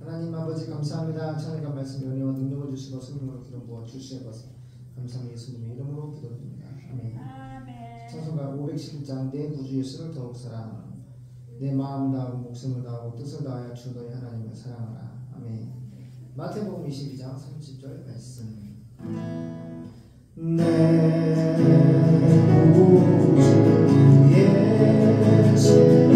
하나님 아버지 감사합니다. 찬양과 말씀 연애와 능력을 주시고 성령으로 기름 부어 주시는 것을 감사합니다. 예수님의 이름으로 기도드립니다. 아멘. 찬송가 511장 내 구주 예수를 더욱 사랑하라. 내 마음 다하고 목숨을 다하고 뜻을 다하여 주 너희 하나님을 사랑하라. 아멘. 마태복음 22장 30절 말씀. 내 구주 예수를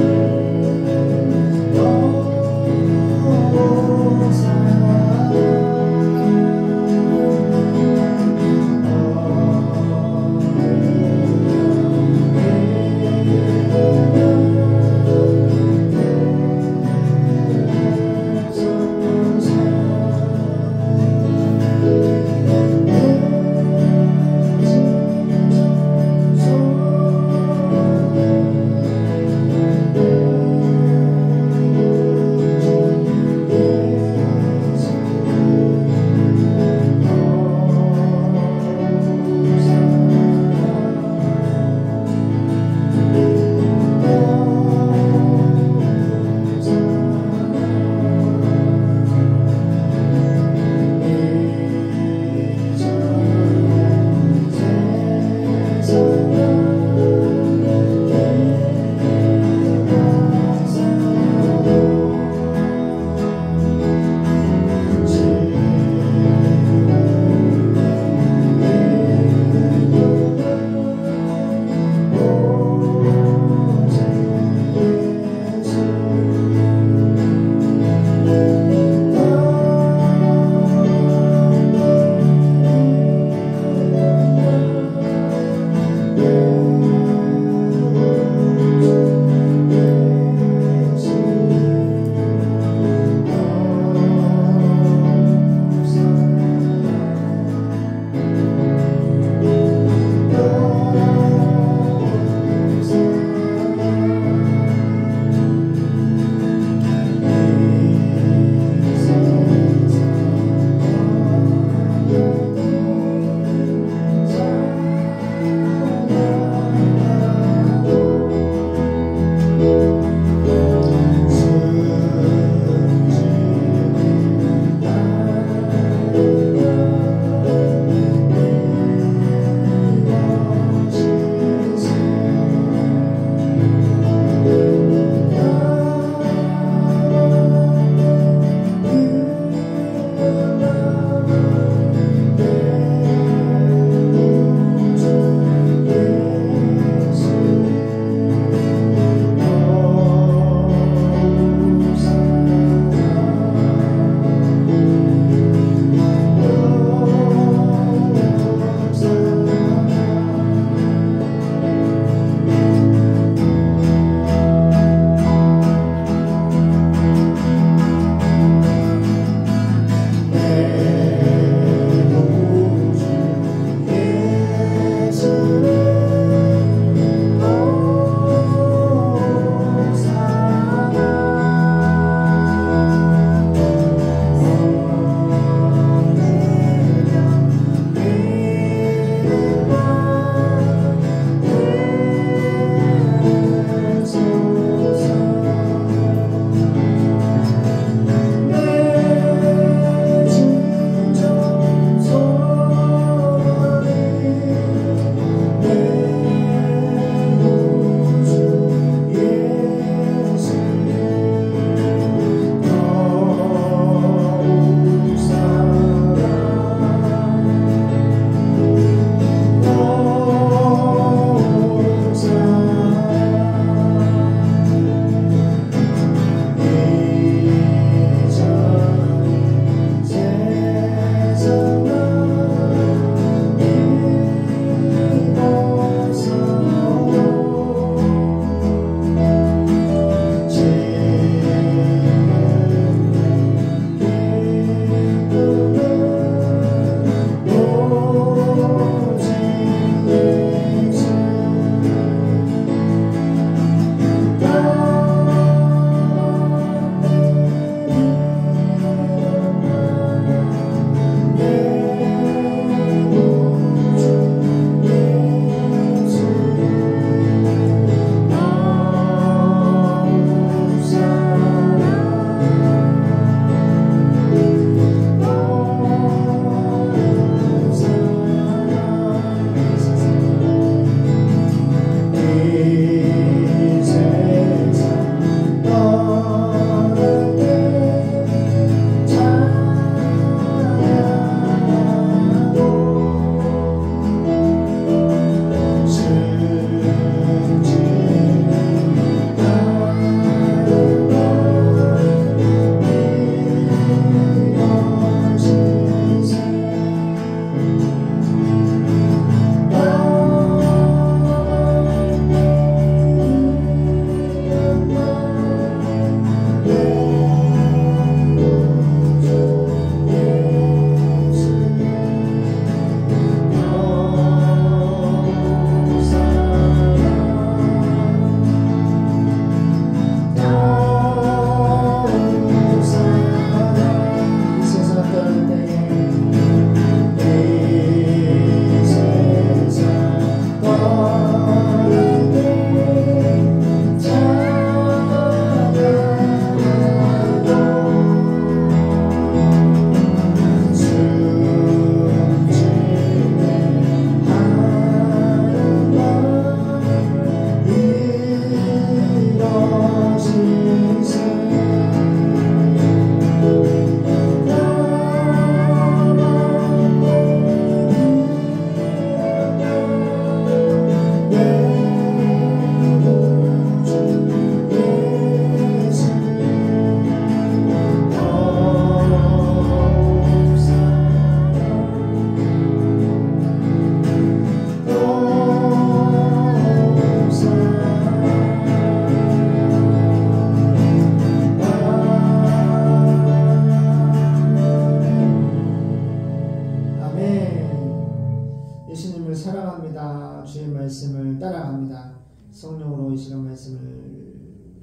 따라갑니다. 성령으로 이 시간 말씀을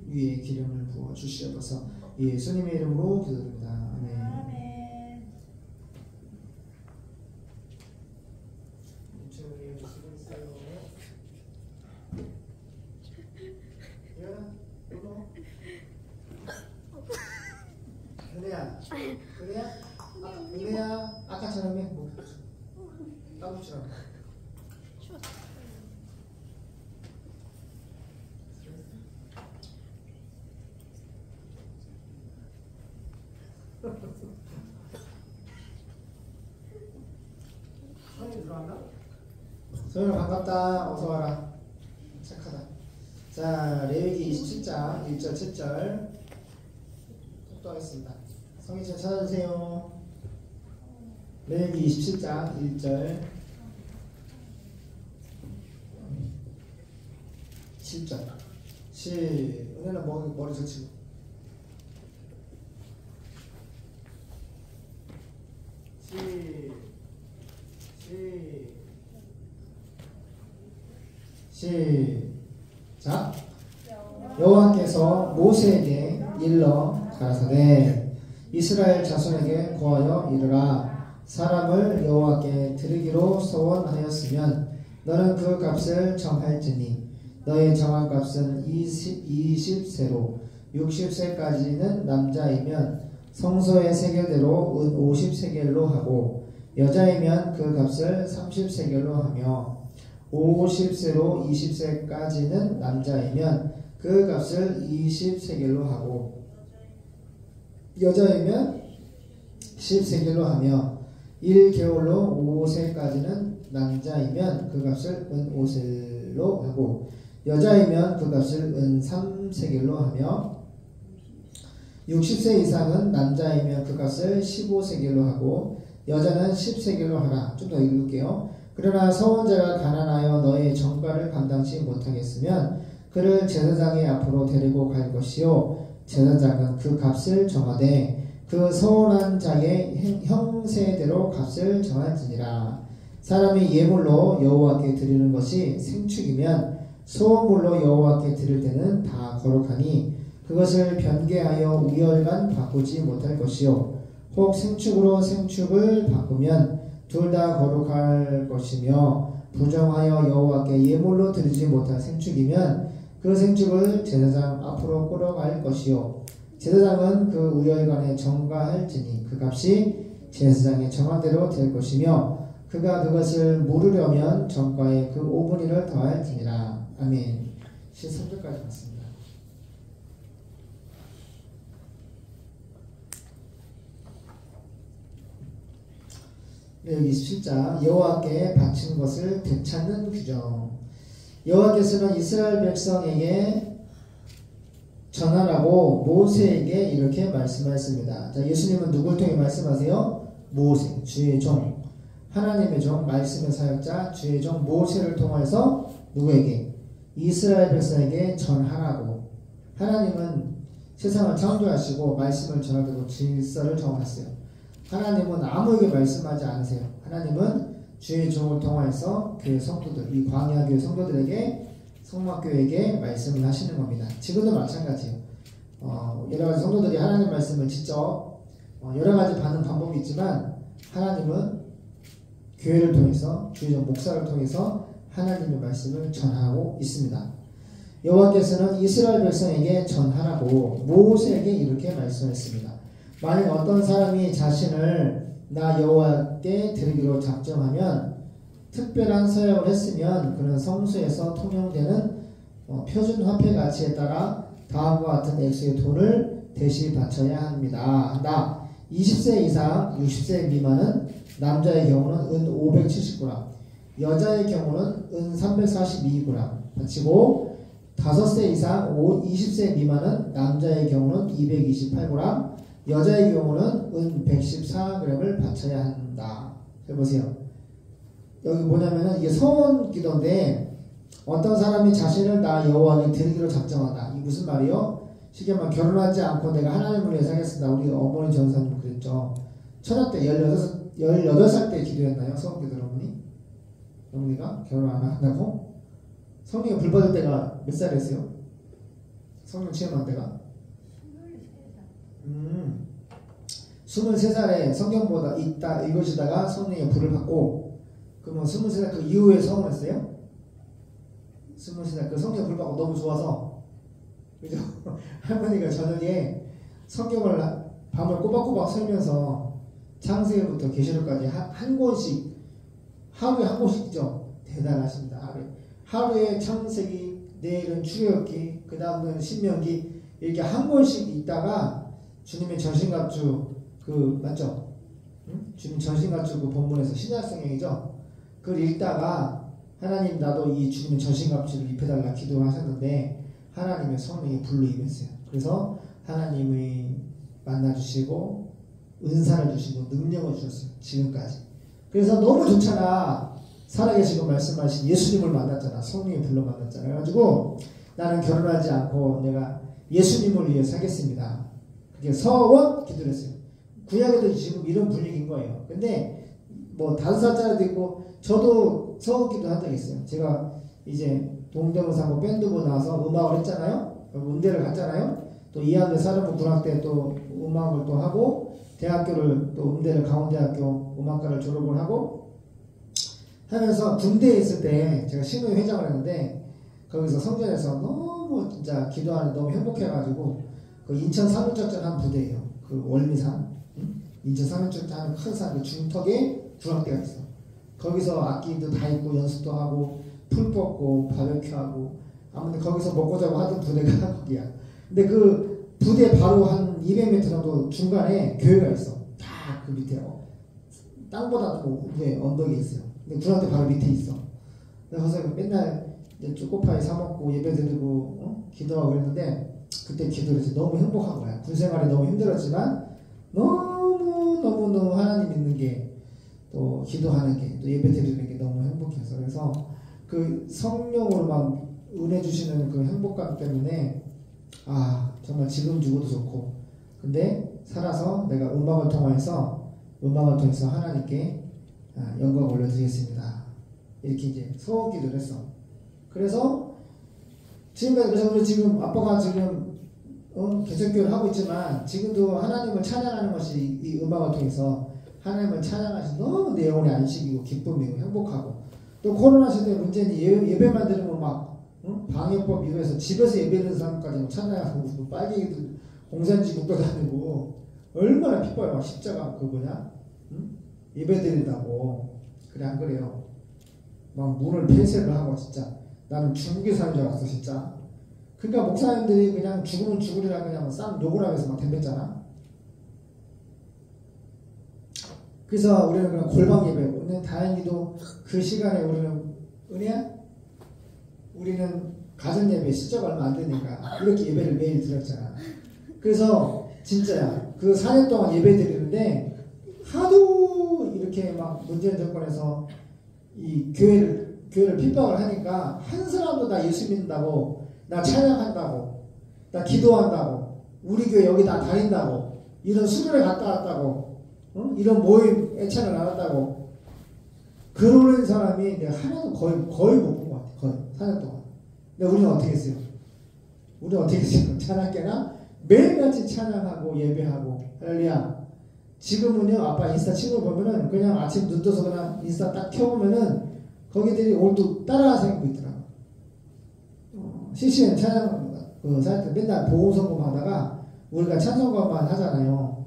위에 기름을 부어 주시옵소서. 예수님의 이름으로 기도드립니다. 아멘. 은혜야, 아까처럼 해. 따붙이라고. 소연이 들어왔나? 소연아 반갑다. 어서 와라. 착하다. 자, 레위기 27장 1절 7절 속도하겠습니다. 성희씨 찾아주세요. 레위기 27장 1절 7절 은혜는 머리 젖히고 시작. 여호와께서 모세에게 일러 가라사대 이스라엘 자손에게 고하여 이르라. 사람을 여호와께 드리기로 소원하였으면 너는 그 값을 정할지니 너의 정한 값은 20세로 60세까지는 남자이면 성소의 세겔대로 은 50세겔로 하고 여자이면 그 값을 30세겔로 하며 50세로 20세까지는 남자이면 그 값을 20세겔로 하고 여자이면 10세겔로 하며 1개월로 5세까지는 남자이면 그 값을 은 5세로 하고 여자이면 그 값을 은 3세겔로 하며 60세 이상은 남자이면 그 값을 15세겔로 하고 여자는 10세겔로 하라. 좀 더 읽을게요. 그러나 서원자가 가난하여 너의 정가를 감당치 못하겠으면 그를 제사장의 앞으로 데리고 갈 것이요 제사장은 그 값을 정하되 그 서원한 자의 형세대로 값을 정할지니라. 사람이 예물로 여호와께 드리는 것이 생축이면 소원물로 여호와께 드릴 때는 다 거룩하니 그것을 변개하여 우열간 바꾸지 못할 것이요 혹 생축으로 생축을 바꾸면 둘 다 거룩할 것이며 부정하여 여호와께 예물로 드리지 못할 생축이면 그 생축을 제사장 앞으로 끌어갈 것이요 제사장은 그 우열간에 정가할지니 그 값이 제사장의 정한 대로 될 것이며 그가 그것을 물으려면 정가에 그 5분의 1을 더할지니라. 아멘. 13절까지 봤습니다. 여기 27장 여호와께 바친 것을 되찾는 규정. 여호와께서는 이스라엘 백성에게 전하라고 모세에게 이렇게 말씀하였습니다. 자, 예수님은 누굴 통해 말씀하세요? 모세, 주의 종, 하나님의 종, 말씀의 사역자, 주의 종 모세를 통해서 누구에게? 이스라엘 백성에게 전하라고. 하나님은 세상을 창조하시고 말씀을 전하고 질서를 정하셨어요. 하나님은 아무에게 말씀하지 않으세요. 하나님은 주의 종을 통해서 교회 성도들, 이 광야 교회 성도들에게 성막교회에게 말씀을 하시는 겁니다. 지금도 마찬가지예요. 여러 가지 성도들이 하나님 말씀을 직접 여러 가지 받는 방법이 있지만 하나님은 교회를 통해서 주의 종 목사를 통해서 하나님의 말씀을 전하고 있습니다. 여호와께서는 이스라엘 백성에게 전하라고 모세에게 이렇게 말씀했습니다. 만약 어떤 사람이 자신을 나 여호와께 드리기로 작정하면 특별한 서약을 했으면 그는 성소에서 통용되는 표준 화폐 가치에 따라 다음과 같은 액수의 돈을 대신 바쳐야 한다. 20세 이상 60세 미만은 남자의 경우는 은 570g, 여자의 경우는 은 342g 바치고 5세 이상 20세 미만은 남자의 경우는 228g, 여자의 경우는 은 114g을 바쳐야 한다. 해보세요. 여기 뭐냐면은 이게 서원 기도인데 어떤 사람이 자신을 나 여호와께 드리기로 작정하다. 이게 무슨 말이요? 쉽게 말하면 결혼하지 않고 내가 하나님을 위해 살겠습니다. 우리 어머니 전사님 그랬죠. 처녀 때 18살 때 기도했나요? 서원 기도 어머니? 어머니가 결혼 안 한다고? 성령이 불 받을 때가 몇 살이었어요? 성령 체험한 때가? 23살에 성경보다 읽으시다가 성령의 불을 받고, 그러면 23살 그 이후에 서원했어요? 23살 그 성령 불 받고 너무 좋아서, 그죠? 할머니가 저녁에 성경을 밤을 꼬박꼬박 설면서 창세기부터 계시록까지 한 권씩, 하루에 한 권씩이죠. 대단하십니다. 하루에 창세기, 내일은 출애굽기, 그 다음은 신명기, 이렇게 한 권씩 있다가 주님의 전신갑주 맞죠? 응? 주님 전신갑주 그 본문에서 신약성경이죠. 그걸 읽다가 하나님 나도 이 주님의 전신갑주를 입혀달라 기도를 하셨는데 하나님의 성령이 불로 임했어요. 그래서 하나님이 만나주시고 은사를 주시고 능력을 주셨어요. 지금까지. 그래서 너무 좋잖아. 살아계시고 말씀하신 예수님을 만났잖아. 성령이 불러 만났잖아. 그래가지고 나는 결혼하지 않고 내가 예수님을 위해 살겠습니다. 그게 서원 기도를 했어요. 구약에도 지금 이런 분위기인 거예요. 근데 뭐 5살짜리도 있고 저도 서원 기도 한 적이 있어요. 제가 이제 동대문사고 밴드부 나와서 음악을 했잖아요. 음대를 갔잖아요. 또 이한대 사령부 군악대 또 음악을 또 하고 대학교를 또 음대를 강원대학교 음악과를 졸업을 하고 하면서 군대에 있을 때 제가 신우회 회장을 했는데 거기서 성전에서 너무 진짜 기도하는데 너무 행복해가지고 그 인천 3.1작전 한 부대예요. 그 월미산 인천 3.1작전 하는 큰 산 그 중턱에 군악대가 있어. 거기서 악기도 다 있고 연습도 하고 풀 뽑고 바베큐하고 아무튼 거기서 먹고 자고 하던 부대가 거기야. 근데 그 부대 바로 한 200m 정도 중간에 교회가 있어. 다 그 밑에 땅보다도 위에 언덕에 있어요. 근데 군악대 바로 밑에 있어. 그래서 맨날 이제 초코파이 사 먹고 예배 드리고 기도하고 그랬는데 그때 기도를 해서 너무 행복한 거야. 군 생활이 너무 힘들었지만 너무 하나님 믿는 게 또 기도하는 게 또 예배 드리는 게 너무 행복해서 그래서 그 성령으로 막 은혜 주시는 그 행복감 때문에 정말 지금 죽어도 좋고 근데 살아서 내가 음악을 통해서 하나님께 영광을 올려드리겠습니다. 이렇게 이제 소원 기도를 했어. 그래서 지금까지 그래서 우리 지금 아빠가 지금 개척교회를 하고 있지만 지금도 하나님을 찬양하는 것이 이 음악을 통해서 하나님을 찬양하시 너무 내 영혼의 안식이고 기쁨이고 행복하고 또 코로나 시대에 문제는 예배만 드리면 막 방역법 이루어서 집에서 예배드리는 사람까지 찬양하고 빨갱이들 공산지국도 다니고 얼마나 핍박을 막 십자가 예배 드린다고 그래 안 그래요? 막 문을 폐쇄를 하고 진짜 나는 중국에 사는 줄 알았어 진짜. 그러니까 목사님들이 그냥 죽으면 죽으리라 그냥 쌍 욕을 하면서 막 덤볐잖아. 그래서 우리는 그냥 골방 예배. 우리는 다행히도 그 시간에 우리는 은혜야? 우리는 가정 예배 시작 얼마 안 되니까 이렇게 예배를 매일 드렸잖아. 그래서 진짜야. 그 4년 동안 예배 드리는데 하도 이렇게 막 문재인 정권에서 이 교회를 핍박을 하니까 한 사람도 나 예수 믿는다고 나 찬양한다고 나 기도한다고 우리 교회 여기 다 다닌다고 이런 수련회 갔다 왔다고 이런 모임 애찬을 나눴다고 그러는 사람이 내가 하나도 거의 못 본 것 같아. 거의 4년 동안. 근데 우리는 어떻게 했어요? 찬양계나 매일같이 찬양하고 예배하고 할렐루야. 지금은요 아빠 인스타 친구 보면은 그냥 아침 눈 떠서 그냥 인스타 딱 켜보면은 거기들이 오늘도 따라서 하고 있더라고. CCN 찬양 사이트 맨날 보험성금 하다가 우리가 찬송가만 하잖아요.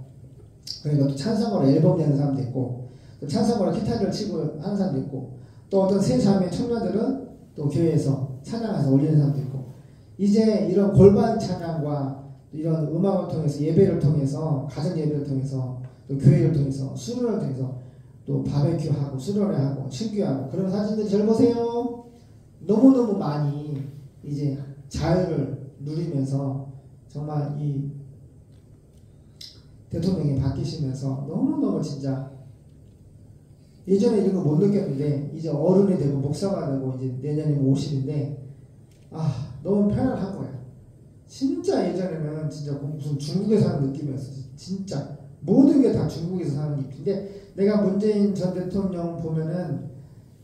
그러니까 또 찬송가로 앨범 내는 사람도 있고 또 찬송가로 기타를 치고 하는 사람도 있고 또 어떤 세 자매 청년들은 또 교회에서 찬양해서 올리는 사람도 있고 이제 이런 골반 찬양과 이런 음악을 통해서 예배를 통해서 가정 예배를 통해서 또 교회를 통해서 수련을 통해서 또 바베큐하고 수련회하고 친교하고 그런 사진들이 잘 보세요. 너무너무 많이 이제 자유를 누리면서 정말 이 대통령이 바뀌시면서 너무너무 진짜 예전에 이런 거 못 느꼈는데 이제 어른이 되고 목사가 되고 이제 내년이면 50인데 너무 편안한 거야. 진짜 예전에는 진짜 무슨 중국에 사는 느낌이었어. 진짜 모든 게 다 중국에서 사는 느낌인데 내가 문재인 전 대통령 보면은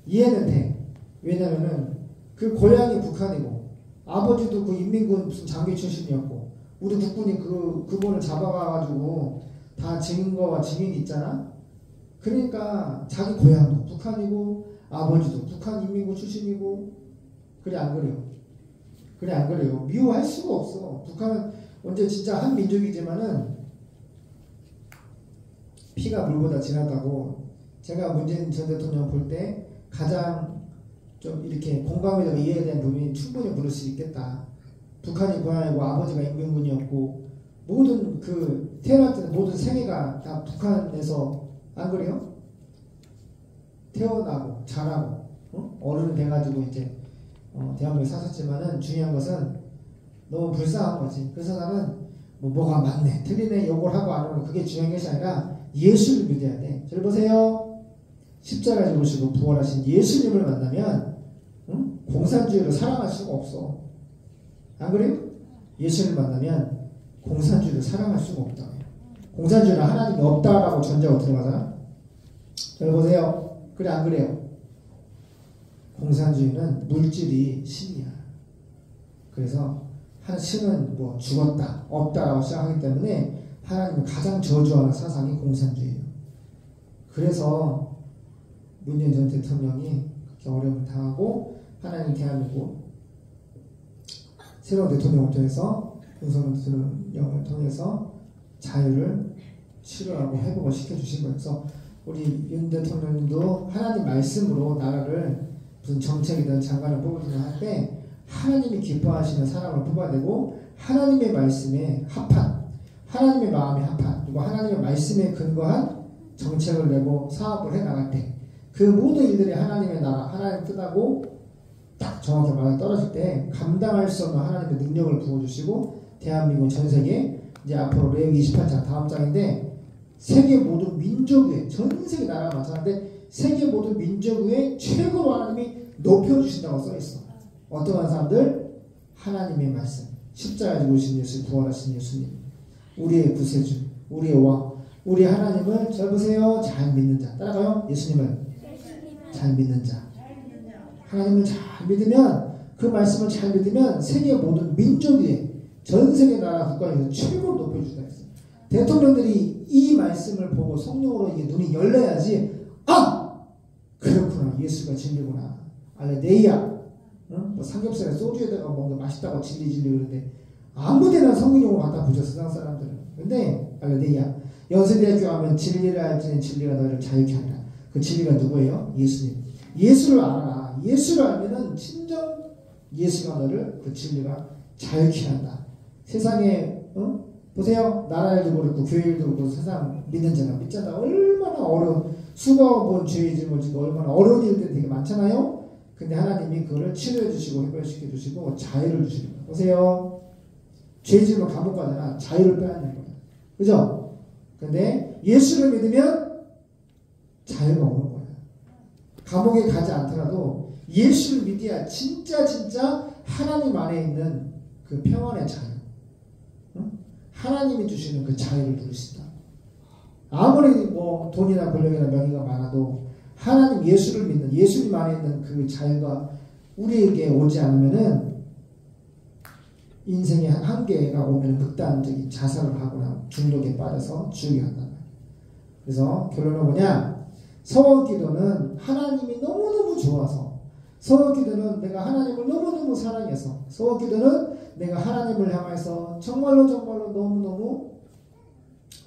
이해는 돼. 왜냐면은 그 고향이 북한이고 아버지도 그 인민군 무슨 장교 출신이었고 우리 국군이 그분을 잡아가가지고 다 증거와 증인이 있잖아. 그러니까 자기 고향도 북한이고 아버지도 북한 인민군 출신이고 그래 안 그래요? 그래 안 그래요? 미워할 수가 없어. 북한은 언제 진짜 한 민족이지만은 피가 물보다 진하다고 제가 문재인 전 대통령 볼 때 가장 좀 이렇게 공감이 되고 이해에 대한 부분이 충분히 부를 수 있겠다. 북한이 고향이고 아버지가 인민군이었고 모든 그 태어날 때는 모든 생애가 다 북한에서 안 그래요? 태어나고 자라고 어른이 돼가지고 이제 대한민국에 사셨지만은 중요한 것은 너무 불쌍한 거지. 그래서 나는 뭐가 맞네 틀리네 욕을 하고 안 하고 그게 중요한 것이 아니라 예수를 믿어야 돼. 잘 보세요. 십자가 지고시고 부활하신 예수님을 만나면 공산주의를 사랑할 수가 없어. 안 그래요? 예수를 만나면 공산주의를 사랑할 수가 없다. 공산주의는 하나님이 없다라고 전제하고 들어가잖아. 잘 보세요. 그래 안 그래요? 공산주의는 물질이 신이야. 그래서 한 신은 뭐 죽었다 없다라고 시작하기 때문에 하나님을 가장 저주하는 사상이 공산주의예요. 그래서 문재인 전 대통령이 그렇게 어려움을 당하고 하나님 대한민국 새로운 대통령을 통해서 윤석열 대통령을 통해서 자유를 실현하고 회복을 시켜주신 거예요. 그래서 우리 윤 대통령님도 하나님 말씀으로 나라를 무슨 정책이든 장관을 뽑으든 할 때 하나님이 기뻐하시는 사람을 뽑아야 되고 하나님의 말씀에 합한 하나님의 마음에 합한 그리고 하나님의 말씀에 근거한 정책을 내고 사업을 해나갈 때 그 모든 일들이 하나님의 나라 하나님 뜻하고 딱 정확히 맞아 떨어질 때 감당할 수 없는 하나님의 능력을 부어주시고 대한민국 전세계 이제 앞으로 레위기 28장 다음 장인데 세계 모든 민족 위에 전 세계 나라가 마찬가지인데 세계 모든 민족 위에 최고로 하나님이 높여주신다고 써있어. 어떠한 사람들? 하나님의 말씀 십자가에 죽으신 예수 부활하신 예수님 우리의 구세주 우리의 왕 우리 하나님을 잘 보세요. 잘 믿는 자 따라가요. 예수님을 잘 믿는 자 하나님을 잘 믿으면 그 말씀을 잘 믿으면 세계 모든 민족 위에 전 세계 나라 국가에서 최고로 높여주다 했어요. 대통령들이 이 말씀을 보고 성령으로 이게 눈이 열려야지 아! 그렇구나 예수가 진리구나 알레데이야 뭐 삼겹살에 소주에다가 뭔가 맛있다고 진리 그러는데 아무데나 성령으로 갖다 붙여 세상 사람들은 근데 알레데이야 연세대학교 하면 진리를 알지는 진리가 너희를 자유케 하리라 그 진리가 누구예요? 예수님 예수를 알아라 예수를 알면은 진정 예수가 너를 그 진리가 자유케 한다 세상에 보세요 나라 일도 그렇고 교회 일도 그렇고 세상 믿는 자가 믿잖아 얼마나 어려운 수고하고 죄의 짐을 지고 얼마나 어려운 일들이 되게 많잖아요 근데 하나님이 그거를 치료해 주시고 해결시켜 주시고 자유를 주시는 거예요 보세요 죄의 짐을 감옥 가잖아 자유를 빼앗는 거예요 그죠? 근데 예수를 믿으면 자유가 오는 거예요. 감옥에 가지 않더라도 예수를 믿어야 진짜 하나님 안에 있는 그 평안의 자유 하나님이 주시는 그 자유를 누리신다. 아무리 뭐 돈이나 권력이나 명예가 많아도 하나님 예수를 믿는 예수님 안에 있는 그 자유가 우리에게 오지 않으면은 인생의 한계가 오면 극단적인 자살을 하거나 중독에 빠져서 지옥에 간다. 그래서 결론은 뭐냐? 서원기도는 하나님이 너무너무 좋아서 서원기도는 내가 하나님을 너무너무 사랑해서 서원기도는 내가 하나님을 향해서 정말로 너무너무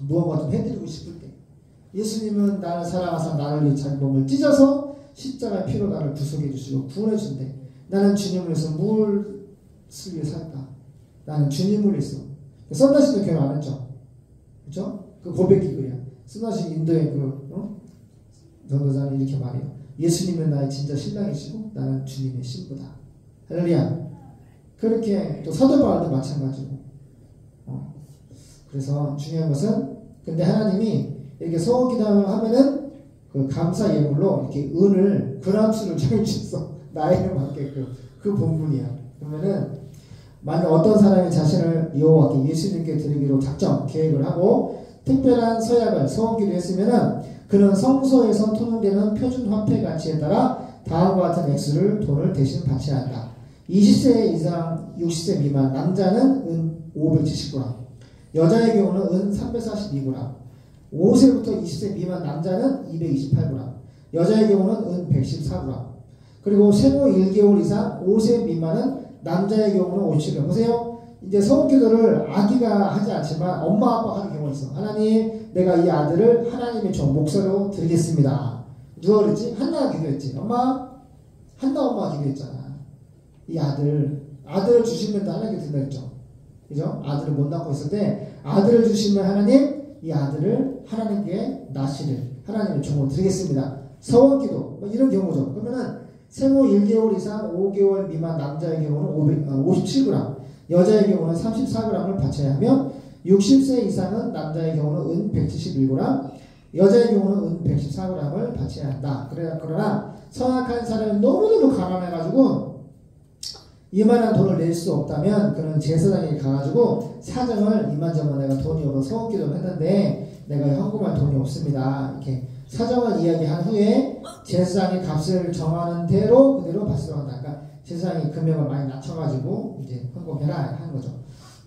무언가 좀 해드리고 싶을 때 예수님은 나를 사랑하사 나를 위해 자기 몸을 찢어서 십자가의 피로 나를 구속해 주시고 구원해 준대. 나는 주님을 위해서 무엇을 위해 살까? 나는 주님을 위해서. 썬다시도 교회 안 했죠? 그렇죠? 그 고백이 그래요. 썬다시 인도의 전도자는 이렇게 말해요. 예수님은 나의 진짜 신랑이시고 나는 주님의 신부다. 할렐루야. 그렇게 또 사도 바울도 마찬가지고. 그래서 중요한 것은 근데 하나님이 이렇게 소원기도를 하면은 그 감사 예물로 이렇게 은을 그람수를 정해주셨어. 나이를 맞게끔 그 본분이야. 그러면은 만약 어떤 사람이 자신을 여호와께 예수님께 드리기로 작정 계획을 하고 특별한 서약을 소원기도 했으면은 그는 성소에서 통용되는 표준 화폐 가치에 따라 다음과 같은 액수를 돈을 대신 바쳐야 한다. 20세 이상 60세 미만 남자는 은 570g, 여자의 경우는 은 342g, 5세부터 20세 미만 남자는 228g, 여자의 경우는 은 114g, 그리고 생후 1개월 이상 5세 미만은 남자의 경우는 57g. 보세요. 이제 소원기도를 아기가 하지 않지만 엄마 아빠가 하는 경우가 있어. 하나님, 내가 이 아들을 하나님의 종 목사로 드리겠습니다. 누가 그랬지? 한나가 기도했지. 한나 엄마가 기도했잖아. 이 아들을 주시면 하나님께 드린다 했죠. 그죠? 아들을 못 낳고 있을 때 아들을 주시면 하나님, 이 아들을 하나님께 낳으시를 하나님의 종으로 드리겠습니다. 서원기도 뭐 이런 경우죠. 그러면은 생후 1개월 이상 5개월 미만 남자의 경우는 57g, 여자의 경우는 34g을 바쳐야 하며 60세 이상은 남자의 경우는 은 171g, 여자의 경우는 은 114g을 바쳐야 한다. 그러나 성악한 사람이 너무너무 가난해가지고 이만한 돈을 낼 수 없다면 그는 제사장에게 가가지고 사정을 이만저만 내가 돈이 없어서 소원기도를 했는데 내가 현금할 돈이 없습니다. 이렇게 사정을 이야기한 후에 제사장의 값을 정하는 대로 그대로 받으러 간다. 그러니까 제사장이 금액을 많이 낮춰가지고 이제 헌금해라 하는 거죠.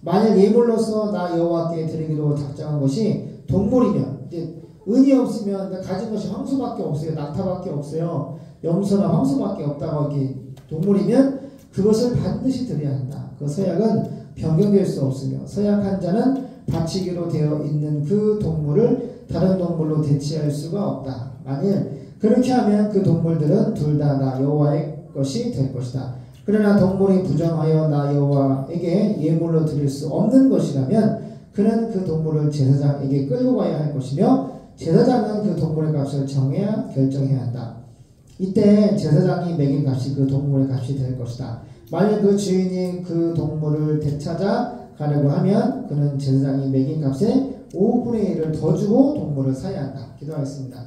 만약 예물로서 나 여호와께 드리기로 작정한 것이 동물이면 이제 은이 없으면 가진 것이 황소밖에 없어요. 낙타밖에 없어요. 염소나 황소밖에 없다고 이렇게 동물이면 그것을 반드시 드려야 한다. 그 서약은 변경될 수 없으며 서약한 자는 바치기로 되어 있는 그 동물을 다른 동물로 대체할 수가 없다. 만일 그렇게 하면 그 동물들은 둘 다 나 여호와의 것이 될 것이다. 그러나 동물이 부정하여 나 여호와에게 예물로 드릴 수 없는 것이라면 그는 그 동물을 제사장에게 끌고 가야 할 것이며 제사장은 그 동물의 값을 정해야 결정해야 한다. 이때 제사장이 매긴 값이 그 동물의 값이 될 것이다. 만약 그 주인이 그 동물을 되찾아 가려고 하면 그는 제사장이 매긴 값의 5분의 1을 더 주고 동물을 사야 한다. 기도하겠습니다.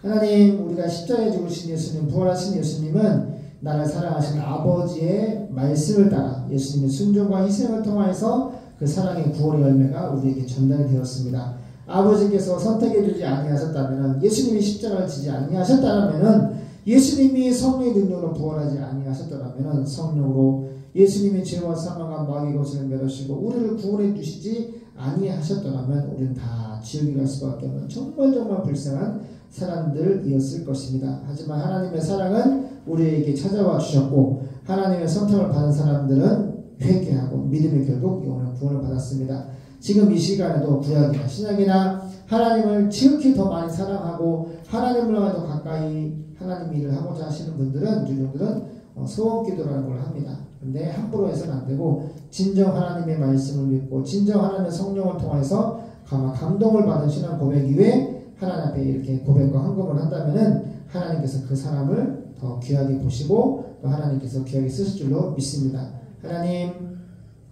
하나님, 우리가 십자가에 죽으신 예수님, 부활하신 예수님은 나를 사랑하신 아버지의 말씀을 따라 예수님의 순종과 희생을 통하여서 그 사랑의 구원의 열매가 우리에게 전달이 되었습니다. 아버지께서 선택해주지 아니하셨다면, 예수님이 십자가를 지지 아니하셨다면, 예수님이 성령의 능력으로 부활하지 아니하셨다면 성령으로 예수님이 죄와 사망과 마귀의 것을 멸하시고 우리를 구원해 주시지 아니하셨더라면 우리는 다 지옥에 갈 수밖에 없는 정말 불쌍한 사람들이었을 것입니다. 하지만 하나님의 사랑은 우리에게 찾아와 주셨고 하나님의 선택을 받은 사람들은 회개하고 믿음의 결국 영원한 구원을 받았습니다. 지금 이 시간에도 구약이나 신약이나 하나님을 지극히 더 많이 사랑하고 하나님을 더 가까이 하나님 일을 하고자 하시는 분들은 유종들은 소원기도라는 걸 합니다. 근데 함부로 해서는 안 되고 진정 하나님의 말씀을 믿고 진정 하나님의 성령을 통해서 감동을 받은 신앙 고백 이후에 하나님 앞에 이렇게 고백과 헌금을 한다면은 하나님께서 그 사람을 더 귀하게 보시고 또 하나님께서 귀하게 쓰실 줄로 믿습니다. 하나님,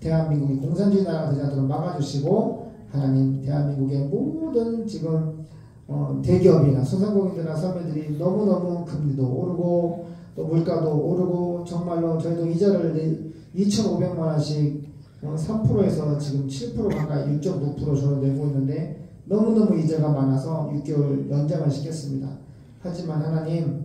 대한민국이 공산주의 나라가 되지 않도록 막아주시고 하나님, 대한민국의 모든 지금 대기업이나 소상공인들이나 서민들이 너무너무 금리도 오르고 또 물가도 오르고 정말로 저희도 이자를 2,500만 원씩 3%에서 지금 7% 가까이 6.9% 저는 내고 있는데 너무너무 이자가 많아서 6개월 연장을 시켰습니다. 하지만 하나님,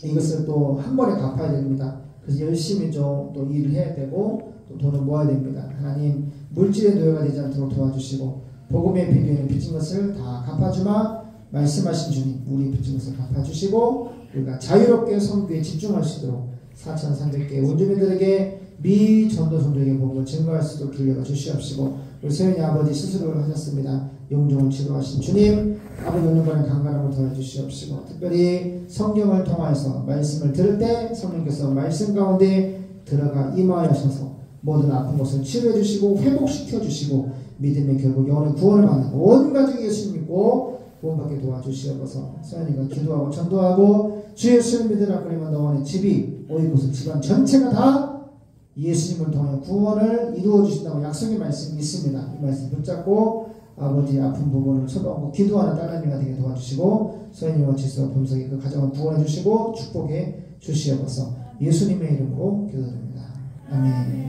이것을 또 한 번에 갚아야 됩니다. 그래서 열심히 좀 또 일을 해야 되고 또 돈을 모아야 됩니다. 하나님, 물질의 노예가 되지 않도록 도와주시고 복음의 비교에는 빚진 것을 다 갚아주마 말씀하신 주님, 우리 빚진 것을 갚아주시고 우리가 자유롭게 선교에 집중할 수 있도록 4,300개 원주민들에게 미 전도성도에게 복음을 증거할 수 있도록 길러가 주시옵시고 우리 세연이 아버지 스스로를 하셨습니다. 영종을 치료하신 주님, 아버지 영혼간의 강간함을 더해주시옵시고 특별히 성경을 통하여서 말씀을 들을 때 성령께서 말씀 가운데 들어가 임하여셔서 모든 아픈 것을 치료해 주시고 회복시켜 주시고 믿음의 결국 영혼의 구원을 받는 온 가족이 예수 믿고 구원받게 도와주시옵소서. 서연이가 기도하고 전도하고 주 예수를 믿으라 그러면 너와의 집이 오이곳은 집안 전체가 다 예수님을 통해 구원을 이루어 주신다고 약속의 말씀이 있습니다. 이 말씀 붙잡고 아버지의 아픈 부분을 소망하고 기도하는 딸내미가 되게 도와주시고 서연이와 지수와 범석이 그 가정을 구원해 주시고 축복해 주시옵소서. 예수님의 이름으로 기도드립니다. 아멘.